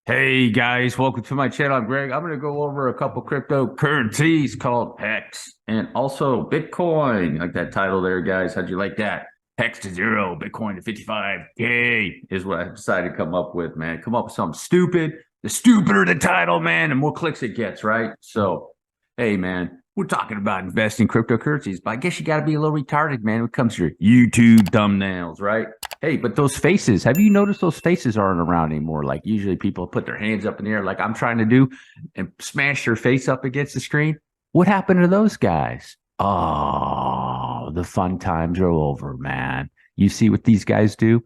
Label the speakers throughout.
Speaker 1: Hey guys, welcome to my channel. I'm Greg. I'm going to go over a couple cryptocurrencies called Hex and also Bitcoin. Like that title there, guys. How'd you like that? Hex to zero, Bitcoin to 55K is what I decided to come up with, man. Come up with something stupid. The stupider the title, man, the more clicks it gets, right? So, hey, man, we're talking about investing in cryptocurrencies, but I guess you got to be a little retarded, man, when it comes to your YouTube thumbnails, right? Hey, but those faces, have you noticed those faces aren't around anymore? Like usually people put their hands up in the air like I'm trying to do and smash their face up against the screen. What happened to those guys? Oh, the fun times are over, man. You see what these guys do?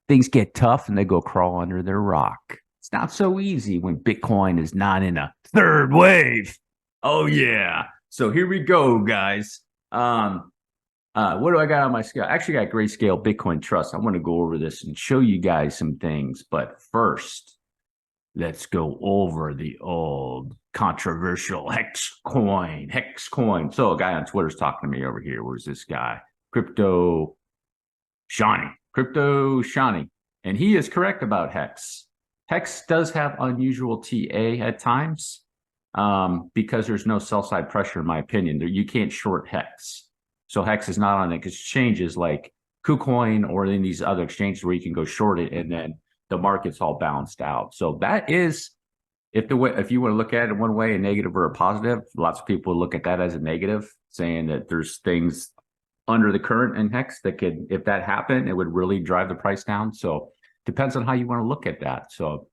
Speaker 1: Things get tough and they go crawl under their rock. It's not so easy when Bitcoin is not in a third wave. Oh, yeah. So here we go, guys. What do I got on my scale? I actually got Grayscale Bitcoin Trust. I want to go over this and show you guys some things. But first, let's go over the old controversial Hex coin. Hex coin. So a guy on Twitter's talking to me over here. Where's this guy? Crypto Shani. And he is correct about Hex. Hex does have unusual TA at times because there's no sell-side pressure, in my opinion. You can't short Hex. So Hex is not on exchanges like KuCoin or in these other exchanges where you can go short it and then the market's all balanced out. So that is, if you want to look at it one way, a negative or a positive, lots of people look at that as a negative, saying that there's things under the current in Hex that could, if that happened, it would really drive the price down. So depends on how you want to look at that. So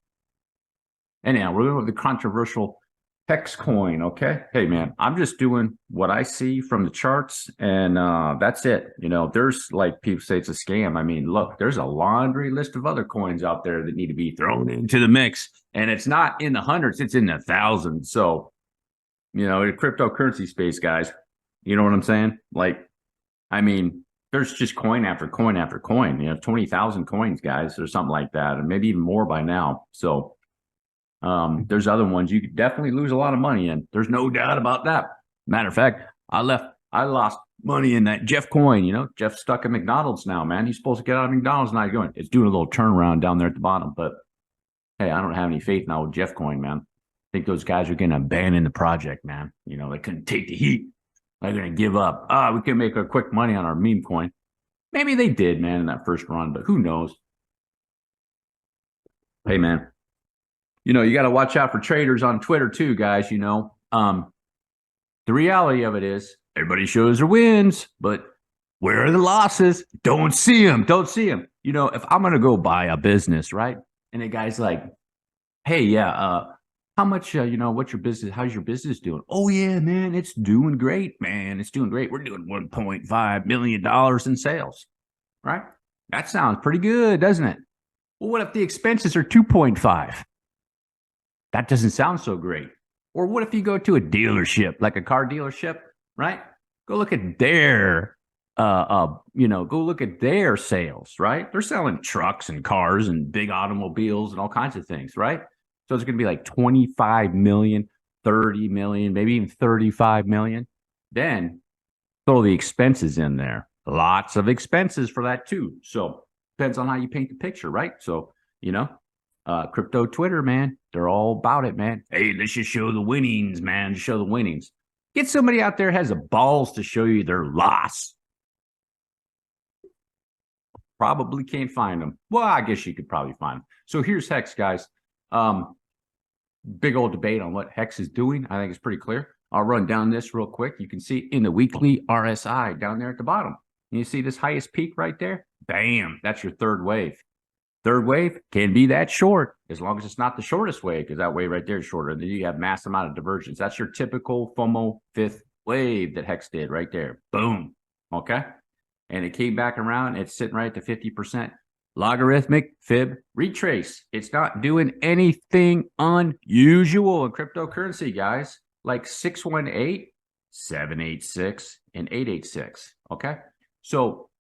Speaker 1: anyhow, we're going with the controversial Hex coin, okay? Hey, man, I'm just doing what I see from the charts, and that's it. You know, there's like people say it's a scam. I mean, look, there's a laundry list of other coins out there that need to be thrown into the mix, and it's not in the hundreds, it's in the thousands. So, you know, the cryptocurrency space, guys, you know what I'm saying? Like, I mean, there's just coin after coin after coin. You know, 20,000 coins, guys, or something like that, and maybe even more by now. So, there's other ones you could definitely lose a lot of money in. There's no doubt about that. Matter of fact, I lost money in that Jeff coin. You know, Jeff's stuck at McDonald's now, man. He's supposed to get out of McDonald's now. Going, it's doing a little turnaround down there at the bottom. But hey, I don't have any faith now with Jeff coin, man. I think those guys are going to abandon the project, man. You know, they couldn't take the heat. They're going to give up. We can make a quick money on our meme coin. Maybe they did, man, in that first run, but who knows? Hey, man. You know, you got to watch out for traders on Twitter too, guys. You know, the reality of it is everybody shows their wins, but where are the losses? Don't see them. Don't see them. You know, if I'm going to go buy a business, right? And the guy's like, hey, yeah, how much, you know, what's your business? How's your business doing? Oh, yeah, man, it's doing great, man. It's doing great. We're doing $1.5 million in sales, right? That sounds pretty good, doesn't it? Well, what if the expenses are 2.5? That doesn't sound so great. Or what if you go to a dealership, like a car dealership, right? Go look at their, go look at their sales, right? They're selling trucks and cars and big automobiles and all kinds of things, right? So it's going to be like 25 million, 30 million, maybe even 35 million. Then throw the expenses in there. Lots of expenses for that too. So depends on how you paint the picture, right? So, you know, crypto Twitter, man, they're all about it, man. Hey, let's just show the winnings, man. Just show the winnings. Get somebody out there has the balls to show you their loss. Probably can't find them. Well, I guess you could probably find them. So here's Hex, guys. Big old debate on what Hex is doing. I think it's pretty clear. I'll run down this real quick. You can see in the weekly RSI down there at the bottom. You see this highest peak right there? Bam, that's your third wave. Third wave can be that short as long as it's not the shortest wave, because that wave right there is shorter. And then you have mass amount of divergence. That's your typical FOMO fifth wave that Hex did right there. Boom. Okay. And it came back around. It's sitting right at the 50% logarithmic fib retrace. It's not doing anything unusual in cryptocurrency, guys, like 618, 786, and 886. Okay. So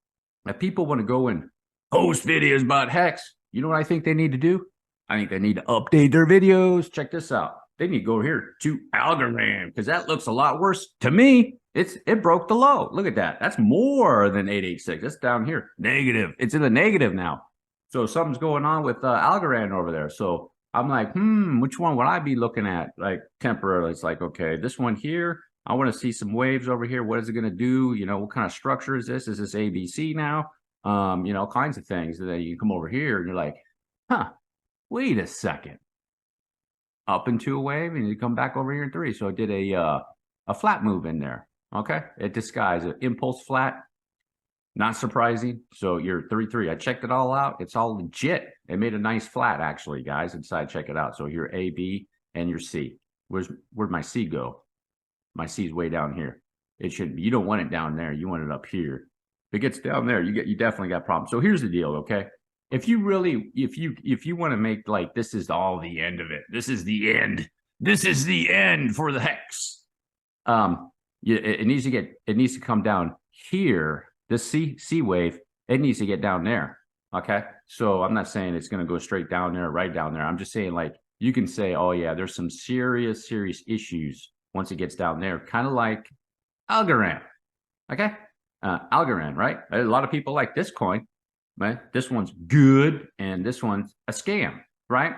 Speaker 1: if people want to go and post videos about Hex, you know what I think they need to do? I think they need to update their videos. Check this out. They need to go here to Algorand, because that looks a lot worse to me. It broke the low. Look at that. That's more than 886. That's down here. Negative. It's in the negative now. So something's going on with Algorand over there. So I'm like, which one would I be looking at? Like temporarily, it's like, okay, this one here, I want to see some waves over here. What is it going to do? You know, what kind of structure is this? Is this ABC now? You know, all kinds of things. And then you come over here and you're like, huh, wait a second. Up into a wave, and you come back over here in 3. So it did a flat move in there. Okay, it disguised an impulse flat. Not surprising. So you're 3-3. I checked it all out. It's all legit. It made a nice flat, actually, guys. Inside, check it out. So your A, B, and your C. Where'd my C go? My C is way down here. It should be. You don't want it down there. You want it up here. If it gets down there, you definitely got problems. So here's the deal, okay? If you want to make like this is all the end of it. This is the end. This is the end for the hex. It needs to come down here. This C wave, it needs to get down there. Okay. So I'm not saying it's going to go straight down there, right down there. I'm just saying, like, you can say, oh yeah, there's some serious issues once it gets down there, kind of like Algorand. Okay. Algorand, right? A lot of people like this coin, right? This one's good and this one's a scam, right?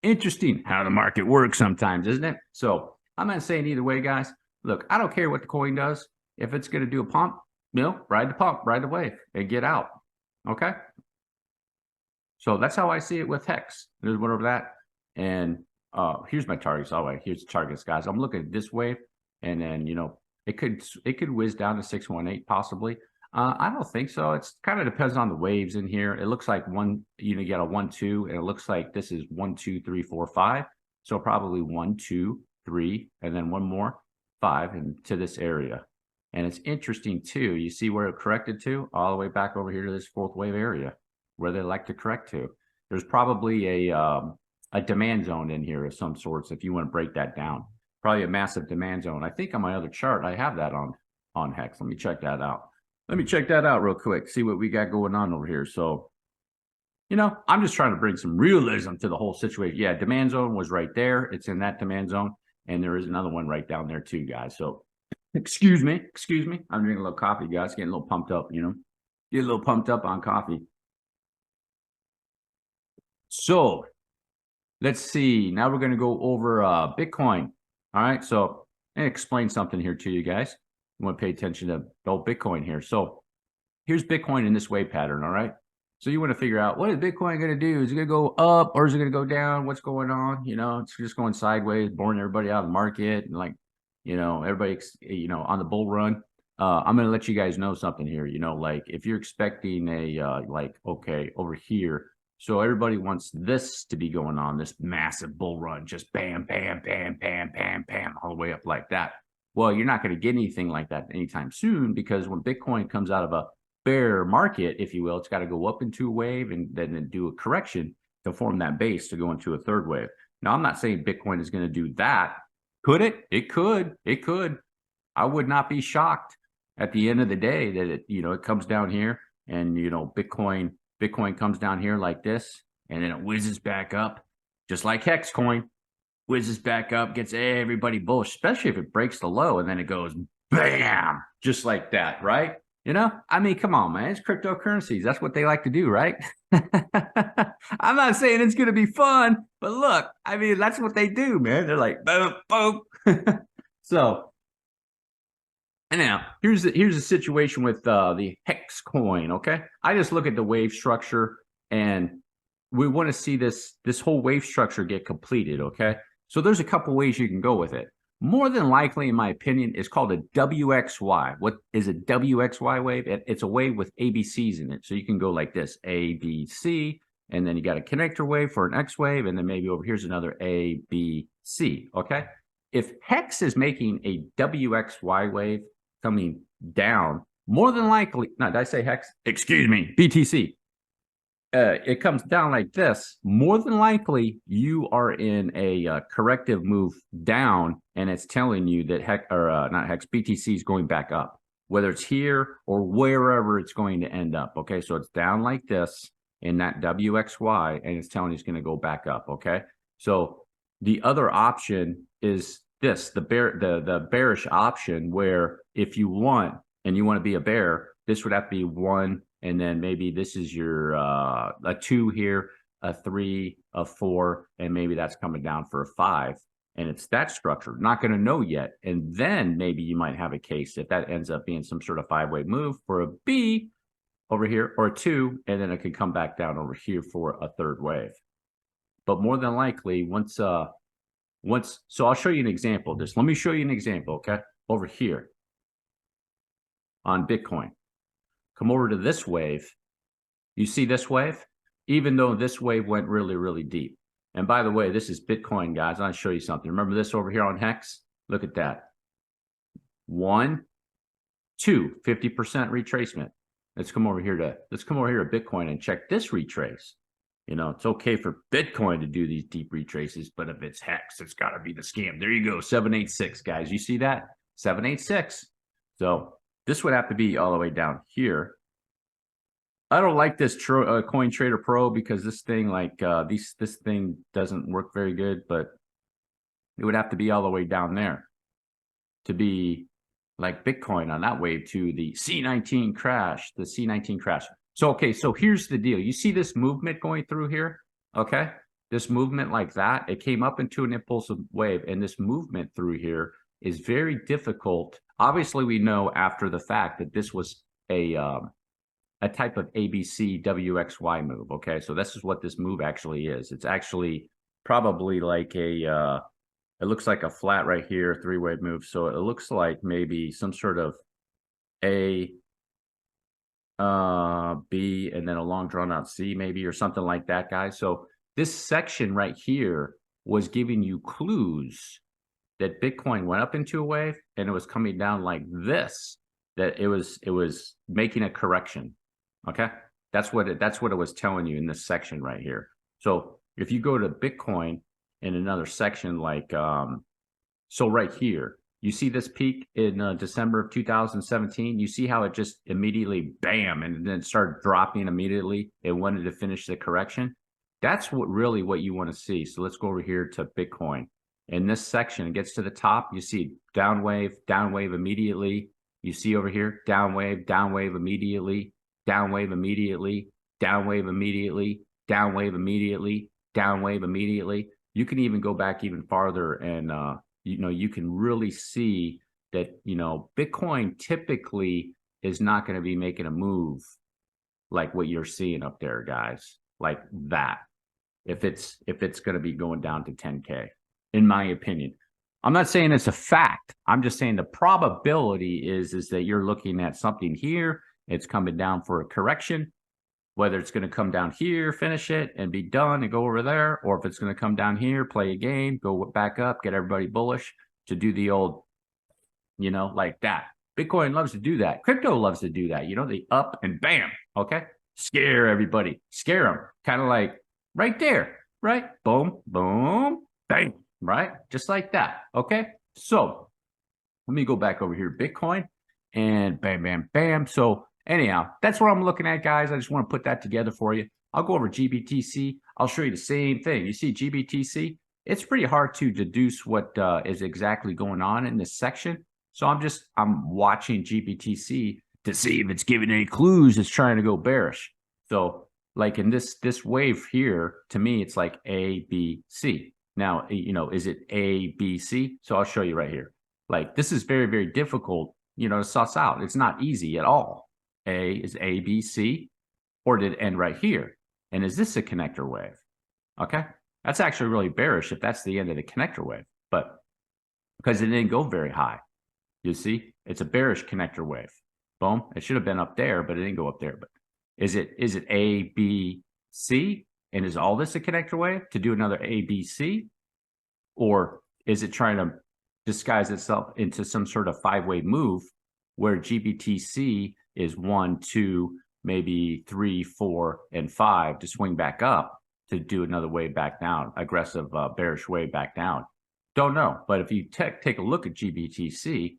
Speaker 1: Interesting how the market works sometimes, isn't it? So I'm not saying either way, guys. Look, I don't care what the coin does. If it's going to do a pump, you know, ride the pump, ride the wave, and get out. Okay. So that's how I see it with Hex. There's whatever that. And here's my targets. All right, here's the targets, guys. I'm looking at this wave, and then, you know, it could whiz down to 618 possibly. I don't think so. It's kind of depends on the waves in here. It looks like you get a 1, 2, and it looks like this is 1, 2, 3, 4, 5. So probably 1, 2, 3, and then one more 5 into this area. And it's interesting too. You see where it corrected to? All the way back over here to this 4th wave area where they like to correct to. There's probably a demand zone in here of some sorts if you want to break that down. Probably a massive demand zone. I think on my other chart, I have that on Hex. Let me check that out. Let me check that out real quick. See what we got going on over here. So, you know, I'm just trying to bring some realism to the whole situation. Yeah, demand zone was right there. It's in that demand zone. And there is another one right down there too, guys. So, excuse me. I'm drinking a little coffee, guys. Getting a little pumped up, you know. Get a little pumped up on coffee. So, let's see. Now we're going to go over Bitcoin. All right. So, I'm going to explain something here to you guys. You want to pay attention to old Bitcoin here. So, here's Bitcoin in this wave pattern. All right. So, you want to figure out, what is Bitcoin going to do? Is it going to go up or is it going to go down? What's going on? You know, it's just going sideways, boring everybody out of the market. And like, you know, everybody, you know, on the bull run. I'm going to let you guys know something here. You know, like if you're expecting like, okay, over here. So everybody wants this to be going on, this massive bull run, just bam, bam, bam, bam, bam, bam, all the way up like that. Well, you're not going to get anything like that anytime soon, because when Bitcoin comes out of a bear market, if you will, it's got to go up into a wave and then do a correction to form that base to go into a 3rd wave. Now, I'm not saying Bitcoin is going to do that. Could it? It could. It could. I would not be shocked at the end of the day that it comes down here and, Bitcoin comes down here like this, and then it whizzes back up, just like Hex coin, whizzes back up, gets everybody bullish, especially if it breaks the low and then it goes bam, just like that, right? I mean, come on, man. It's cryptocurrencies. That's what they like to do, right? I'm not saying it's going to be fun, but look, I mean, that's what they do, man. They're like, boom, boom. So, and now here's the situation with the Hex coin, okay? I just look at the wave structure, and we want to see this whole wave structure get completed, okay? So there's a couple ways you can go with it. More than likely, in my opinion, it's called a WXY. What is a WXY wave? It's a wave with ABCs in it. So you can go like this, A, B, C, and then you got a connector wave for an X wave, and then maybe over here's another A, B, C, okay? If Hex is making a WXY wave coming down, more than likely, no, did I say Hex? Excuse me, BTC. It comes down like this, more than likely you are in a corrective move down, and it's telling you that BTC is going back up, whether it's here or wherever it's going to end up. Okay, so it's down like this in that WXY, and it's telling you it's going to go back up. Okay, so the other option is this, the bearish option, where if you want and you want to be a bear, this would have to be 1. And then maybe this is your a 2 here, a 3, a 4, and maybe that's coming down for a 5. And it's that structure. Not going to know yet. And then maybe you might have a case if that ends up being some sort of 5-way move for a B over here, or a 2, and then it could come back down over here for a 3rd wave. But more than likely, so I'll show you an example of this. Let me show you an example, okay? Over here on Bitcoin. Come over to this wave. You see this wave? Even though this wave went really, really deep. And by the way, this is Bitcoin, guys. I'll show you something. Remember this over here on Hex? Look at that. 1, 2, 50% retracement. Let's come over here to Bitcoin and check this retrace. You know, it's okay for Bitcoin to do these deep retraces, but if it's Hex, it's got to be the scam. There you go, 786, guys. You see that? 786. So this would have to be all the way down here. I don't like this Coin Trader Pro because this thing, like this thing doesn't work very good, but it would have to be all the way down there to be like Bitcoin on that wave to the C19 crash, So, okay, so here's the deal. You see this movement going through here, okay? This movement like that, it came up into an impulsive wave, and this movement through here is very difficult. Obviously, we know after the fact that this was a type of ABC WXY move, okay? So this is what this move actually is. It's actually probably like it looks like a flat right here, 3-wave move. So it looks like maybe some sort of A, B, and then a long drawn out C maybe, or something like that, guys. So this section right here was giving you clues that Bitcoin went up into a wave and it was coming down like this, that it was making a correction. Okay, that's what it was telling you in this section right here. So if you go to Bitcoin in another section, like so right here, you see this peak in December of 2017. You see how it just immediately bam, and then started dropping immediately. It wanted to finish the correction. That's what you want to see. So let's go over here to Bitcoin. In this section, it gets to the top. You see down wave immediately. You see over here down wave immediately. Down wave immediately, down wave immediately, down wave immediately, down wave immediately. You can even go back even farther and, you can really see that, Bitcoin typically is not going to be making a move like what you're seeing up there, guys, like that. If it's going to be going down to 10K, in my opinion. I'm not saying it's a fact. I'm just saying the probability is that you're looking at something here. It's coming down for a correction, whether it's going to come down here, finish it, and be done and go over there, or if it's going to come down here, play a game, go back up, get everybody bullish to do the old, like that. Bitcoin loves to do that. Crypto loves to do that. The up and bam, okay? Scare everybody. Scare them. Kind of like right there, right? Boom, boom, bang, right? Just like that, okay? So let me go back over here, Bitcoin, and bam, bam, bam. So anyhow, that's what I'm looking at, guys. I just want to put that together for you. I'll go over GBTC. I'll show you the same thing. You see GBTC? It's pretty hard to deduce what is exactly going on in this section. So I'm watching GBTC to see if it's giving any clues it's trying to go bearish. So like in this wave here, to me, it's like A, B, C. Now, is it A, B, C? So I'll show you right here. Like this is very, very difficult, to suss out. It's not easy at all. Is A, B, C, or did it end right here? And is this a connector wave? Okay, that's actually really bearish if that's the end of the connector wave, but because it didn't go very high. You see, it's a bearish connector wave. Boom, it should have been up there, but it didn't go up there. But is it A, B, C? And is all this a connector wave to do another A, B, C? Or is it trying to disguise itself into some sort of 5-way move where GBTC is 1, 2, maybe 3, 4, and 5 to swing back up to do another wave back down, aggressive bearish wave back down? Don't know. But if you take a look at GBTC,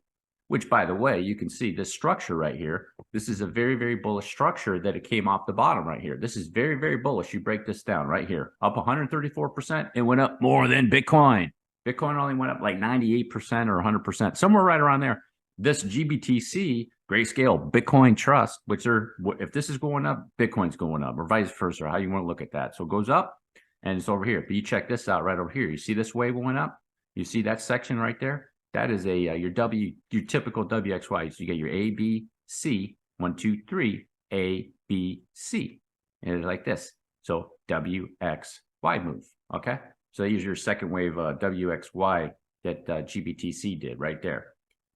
Speaker 1: which, by the way, you can see this structure right here. This is a very, very bullish structure that it came off the bottom right here. This is very, very bullish. You break this down right here, up 134%. It went up more than Bitcoin. Bitcoin only went up like 98% or 100%, somewhere right around there. This GBTC Grayscale, Bitcoin Trust, which are, if this is going up, Bitcoin's going up, or vice versa, how you want to look at that. So it goes up and it's over here. But you check this out right over here. You see this wave going up? You see that section right there? That is a your typical WXY. So you get your A, B, C, 1, 2, 3, A, B, C. And it's like this. So WXY move. Okay. So here's your second wave WXY that GBTC did right there.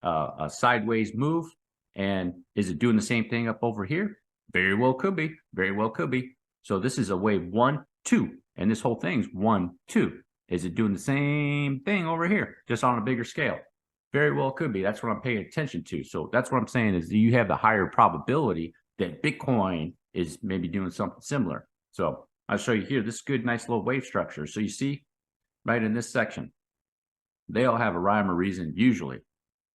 Speaker 1: A sideways move. And is it doing the same thing up over here? Very well could be. Very well could be. So this is a wave 1, 2. And this whole thing's 1, 2. Is it doing the same thing over here, just on a bigger scale? Very well could be. That's what I'm paying attention to. So that's what I'm saying is you have the higher probability that Bitcoin is maybe doing something similar. So I'll show you here. This is good, nice little wave structure. So you see right in this section, they all have a rhyme or reason usually.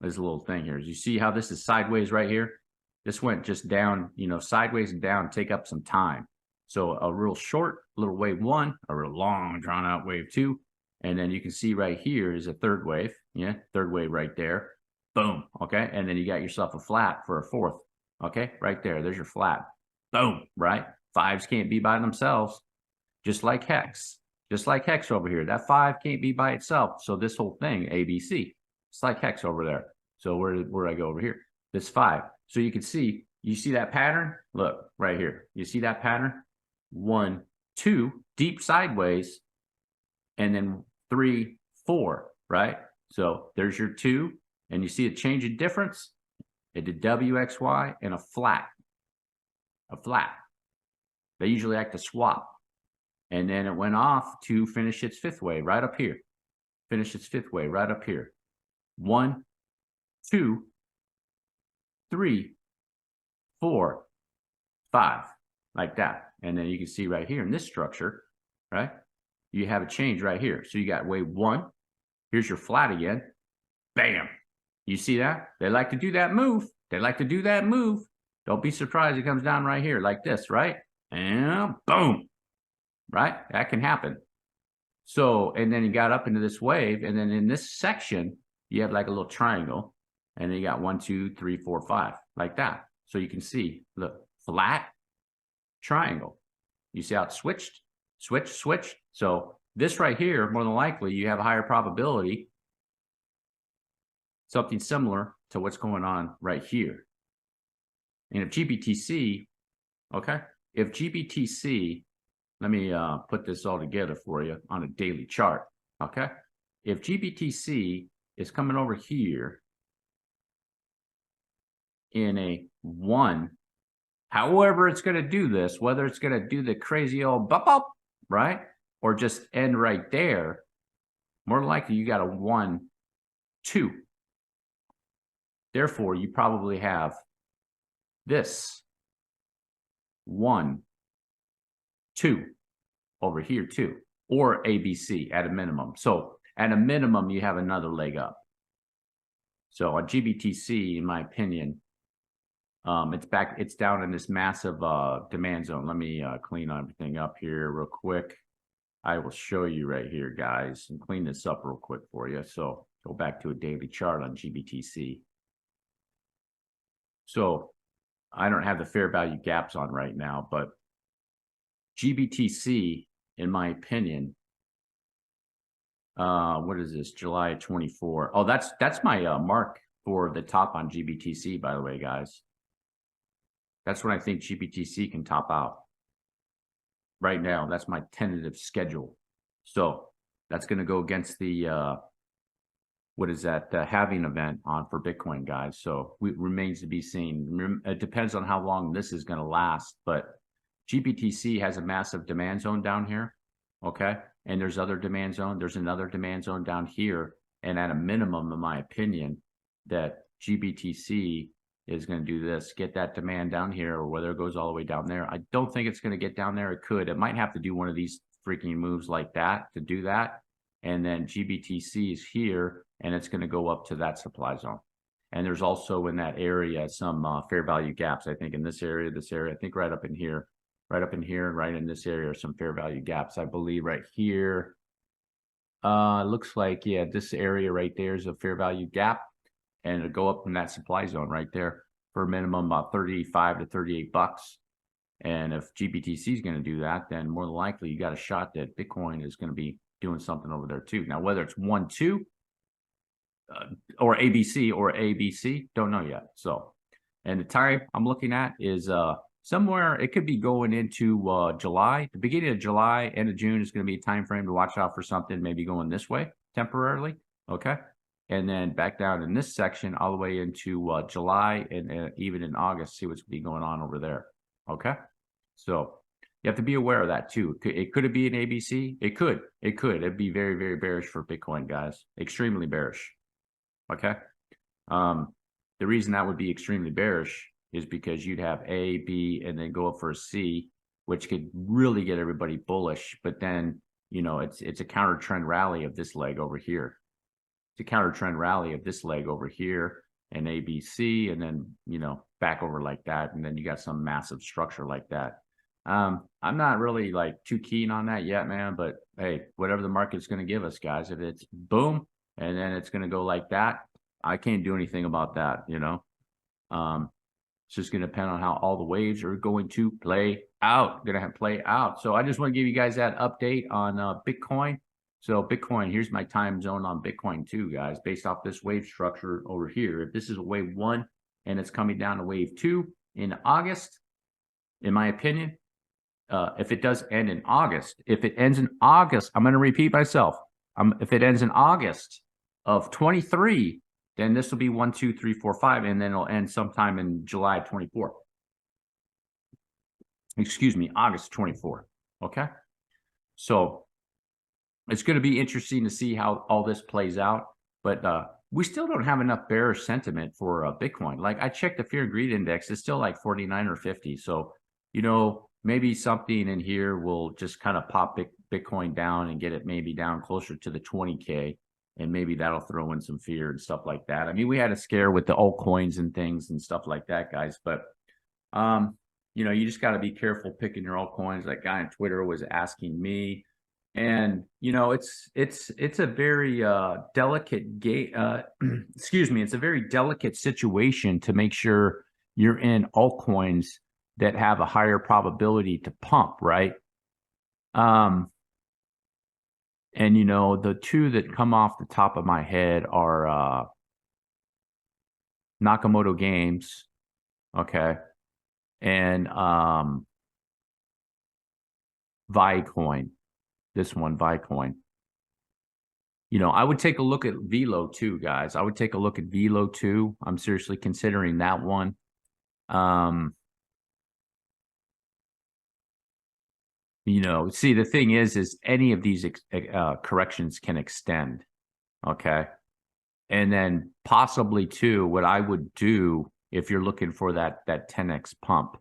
Speaker 1: There's a little thing here. You see how this is sideways right here? This went just down, you know, sideways and down, take up some time. So a real short little wave 1, a real long drawn out wave 2. And then you can see right here is a third wave. Yeah, third wave right there. Boom. Okay. And then you got yourself a flat for a fourth. Okay. Right there. There's your flat. Boom. Right. Fives can't be by themselves. Just like Hex. Just like Hex over here. That 5 can't be by itself. So this whole thing, ABC. It's like Hex over there. So where did I go over here? This 5. So you can see, you see that pattern? Look, right here. You see that pattern? 1, 2, deep sideways, and then 3, 4, right? So there's your 2, and you see a change in difference? It did WXY and a flat. A flat. They usually act to swap. And then it went off to finish its 5th wave right up here. Finish its 5th wave right up here. 1, 2, 3, 4, 5, like that. And then you can see right here in this structure, right? You have a change right here. So you got wave 1. Here's your flat again. Bam. You see that? They like to do that move. They like to do that move. Don't be surprised it comes down right here like this, right? And boom. Right? That can happen. So, and then you got up into this wave, and then in this section, you have like a little triangle, and then you got 1, 2, 3, 4, 5, like that. So you can see, look, flat, triangle. You see how it switched, switched. So this right here, more than likely, you have a higher probability, something similar to what's going on right here. And if GBTC, okay, if GBTC, let me put this all together for you on a daily chart, okay? If GBTC is coming over here in a 1, however it's going to do this, whether it's going to do the crazy old bump up, right? Or just end right there, more likely you got a 1, 2. Therefore, you probably have this 1, 2 over here too, or ABC at a minimum. So at a minimum, you have another leg up. So on GBTC, in my opinion, it's down in this massive demand zone. Let me clean everything up here real quick. I will show you right here, guys, and clean this up real quick for you. So go back to a daily chart on GBTC. So I don't have the fair value gaps on right now, but GBTC, in my opinion, what is this? July 24. Oh, that's my mark for the top on GBTC, by the way, guys. That's when I think GBTC can top out. Right now, that's my tentative schedule. So that's going to go against the what is that halving event on for Bitcoin, guys. So it remains to be seen. It depends on how long this is going to last, but GBTC has a massive demand zone down here, okay? And there's other demand zone. There's another demand zone down here. And at a minimum, in my opinion, that GBTC is going to do this, get that demand down here, or whether it goes all the way down there. I don't think it's going to get down there. It could. It might have to do one of these freaking moves like that to do that. And then GBTC is here, and it's going to go up to that supply zone. And there's also in that area some fair value gaps. I think in this area, I think right up in here, and right in this area are some fair value gaps. I believe right here, looks like, yeah, this area right there is a fair value gap, and it'll go up in that supply zone right there. for a minimum about 35 to 38 bucks. And if GBTC is going to do that, then more than likely you got a shot that Bitcoin is going to be doing something over there too. Now, whether it's 1, 2, or ABC, don't know yet. So, and the time I'm looking at is somewhere, it could be going into July. The beginning of July, end of June is going to be a time frame to watch out for something maybe going this way temporarily. Okay. And then back down in this section all the way into July and even in August, see what's be going on over there. Okay. So you have to be aware of that too. Could it be an ABC? It could. It'd be very, very bearish for Bitcoin, guys. Extremely bearish. Okay. The reason that would be extremely bearish is because you'd have A, B, and then go up for a C, which could really get everybody bullish. But then, you know, it's a counter trend rally of this leg over here. It's a counter trend rally of this leg over here and ABC, and then, you know, back over like that. And then you got some massive structure like that. I'm not really like too keen on that yet, man, but hey, whatever the market's going to give us, guys, if it's boom, and then it's going to go like that, I can't do anything about that, you know. It's just going to depend on how all the waves are going to play out. Play out. So I just want to give you guys that update on Bitcoin. So Bitcoin, here's my time zone on Bitcoin too, guys, based off this wave structure over here. If this is a wave 1 and it's coming down to wave 2 in August, in my opinion, if it does end in August, if it ends in August, I'm going to repeat myself. If it ends in August of 23, then this will be 1, 2, 3, 4, 5, and then it'll end sometime in July 24. Excuse me, August 24. Okay. So it's going to be interesting to see how all this plays out. But we still don't have enough bearish sentiment for Bitcoin. Like I checked the fear and greed index, it's still like 49 or 50. So, you know, maybe something in here will just kind of pop Bitcoin down and get it maybe down closer to the 20K. And maybe that'll throw in some fear and stuff like that. I mean, we had a scare with the altcoins and things and stuff like that, guys. But, you know, you just got to be careful picking your altcoins. That guy on Twitter was asking me. And, you know, it's a very delicate game. Excuse me. It's a very delicate situation to make sure you're in altcoins that have a higher probability to pump, right? And, you know, the two that come off the top of my head are Nakamoto Games, okay, and Vicoin. This one, Vicoin. You know, I would take a look at Velo too, guys. I would take a look at Velo too. I'm seriously considering that one. You know, see, the thing is any of these corrections can extend, okay? And then possibly too, what I would do if you're looking for that 10x pump,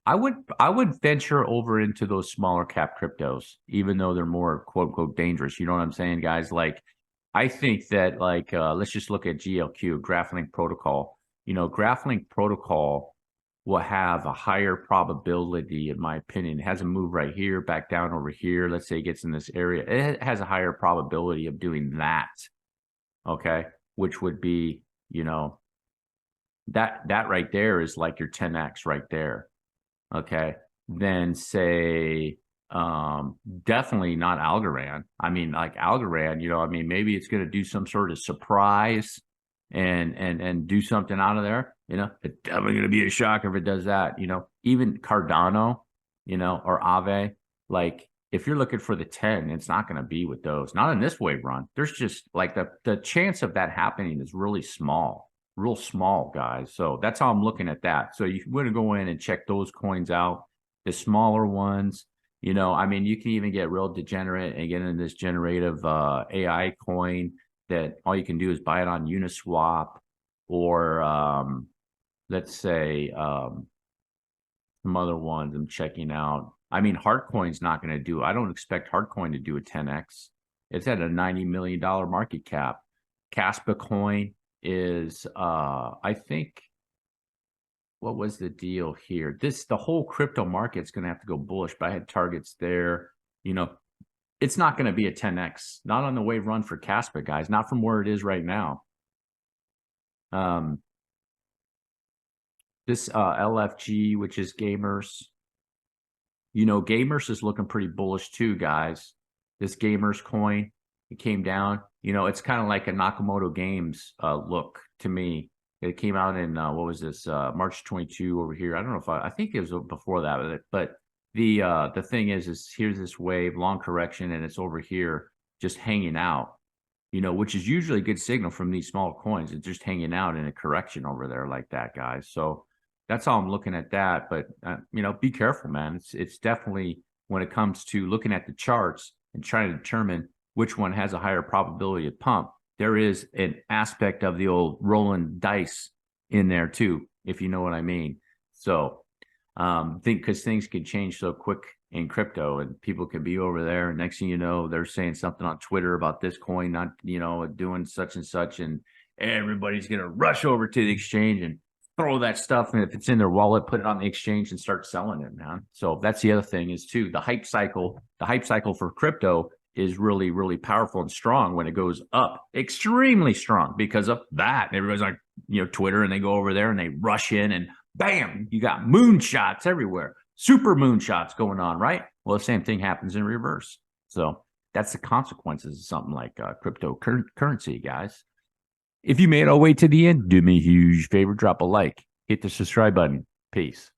Speaker 1: I would venture over into those smaller cap cryptos, even though they're more quote unquote dangerous. You know what I'm saying, guys? Like, I think that like let's just look at GLQ, GraphLink Protocol. You know, GraphLink Protocol will have a higher probability, in my opinion. It has a move right here, back down over here. Let's say it gets in this area. It has a higher probability of doing that. Okay. Which would be, you know, that right there is like your 10x right there. Okay. Then say, definitely not Algorand. I mean, like Algorand, you know, I mean, maybe it's going to do some sort of surprise and do something out of there. You know, it's definitely going to be a shock if it does that. You know, even Cardano, you know, or Aave, like if you're looking for the 10, it's not going to be with those. Not in this wave run. There's just like the chance of that happening is really small, real small, guys. So that's how I'm looking at that. So you want to go in and check those coins out, the smaller ones. You know, I mean, you can even get real degenerate and get in this generative AI coin that all you can do is buy it on Uniswap or let's say some other ones I'm checking out. I mean, Hardcoin's not going to do it. I don't expect Hardcoin to do a 10x. It's at a $90 million market cap. Caspa coin is, I think, what was the deal here? The whole crypto market's going to have to go bullish, but I had targets there. You know, it's not going to be a 10x, not on the wave run for Caspa, guys, not from where it is right now. This LFG, which is gamers, you know, gamers is looking pretty bullish too, guys. This gamers coin, it came down. You know, it's kind of like a Nakamoto Games look to me. It came out in what was this March 22 over here. I don't know if I think it was before that, but the thing is here's this wave, long correction, and it's over here just hanging out. You know, which is usually a good signal from these small coins. It's just hanging out in a correction over there like that, guys. So that's how I'm looking at that. But you know, be careful, man. It's definitely when it comes to looking at the charts and trying to determine which one has a higher probability of pump. There is an aspect of the old rolling dice in there too, if you know what I mean. So think because things can change so quick in crypto, and people can be over there, and next thing you know, they're saying something on Twitter about this coin not, you know, doing such and such, and everybody's gonna rush over to the exchange and throw that stuff, and if it's in their wallet, put it on the exchange and start selling it, man. So that's the other thing is too, the hype cycle for crypto is really, really powerful and strong when it goes up, extremely strong because of that. Everybody's like, you know, Twitter, and they go over there and they rush in, and bam, you got moonshots everywhere, super moonshots going on, right? Well, the same thing happens in reverse. So that's the consequences of something like cryptocurrency, guys. If you made it all the way to the end, do me a huge favor, drop a like, hit the subscribe button. Peace.